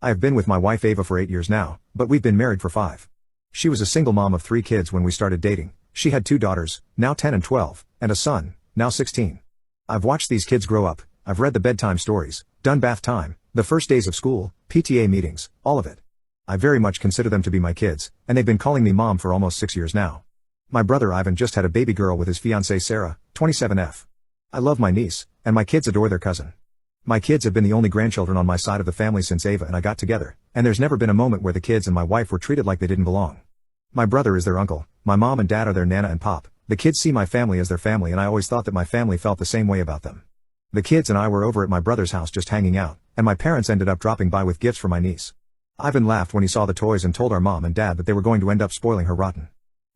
I have been with my wife Ava for 8 years now, but we've been married for 5. She was a single mom of 3 kids when we started dating. She had 2 daughters, now 10 and 12, and a son, now 16. I've watched these kids grow up. I've read the bedtime stories, done bath time, the first days of school, PTA meetings, all of it. I very much consider them to be my kids, and they've been calling me mom for almost 6 years now. My brother Ivan just had a baby girl with his fiancée Sarah, 27F. I love my niece, and my kids adore their cousin. My kids have been the only grandchildren on my side of the family since Ava and I got together, and there's never been a moment where the kids and my wife were treated like they didn't belong. My brother is their uncle, my mom and dad are their nana and pop. The kids see my family as their family, and I always thought that my family felt the same way about them. The kids and I were over at my brother's house just hanging out, and my parents ended up dropping by with gifts for my niece. Ivan laughed when he saw the toys and told our mom and dad that they were going to end up spoiling her rotten.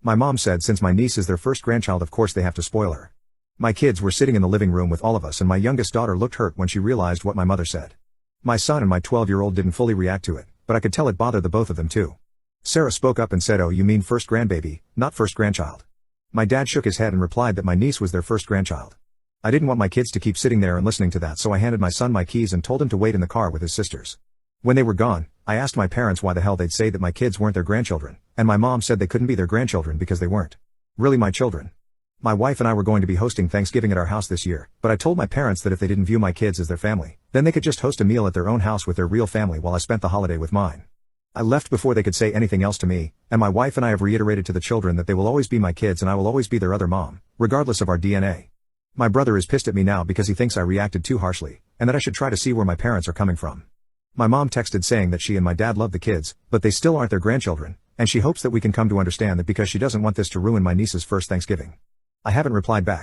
My mom said since my niece is their first grandchild, of course they have to spoil her. My kids were sitting in the living room with all of us, and my youngest daughter looked hurt when she realized what my mother said. My son and my 12-year-old didn't fully react to it, but I could tell it bothered the both of them too. Sarah spoke up and said, "Oh, you mean first grandbaby, not first grandchild." My dad shook his head and replied that my niece was their first grandchild. I didn't want my kids to keep sitting there and listening to that, so I handed my son my keys and told him to wait in the car with his sisters. When they were gone, I asked my parents why the hell they'd say that my kids weren't their grandchildren, and my mom said they couldn't be their grandchildren because they weren't really my children. My wife and I were going to be hosting Thanksgiving at our house this year, but I told my parents that if they didn't view my kids as their family, then they could just host a meal at their own house with their real family while I spent the holiday with mine. I left before they could say anything else to me, and my wife and I have reiterated to the children that they will always be my kids and I will always be their other mom, regardless of our DNA. My brother is pissed at me now because he thinks I reacted too harshly, and that I should try to see where my parents are coming from. My mom texted saying that she and my dad love the kids, but they still aren't their grandchildren, and she hopes that we can come to understand that because she doesn't want this to ruin my niece's first Thanksgiving. I haven't replied back.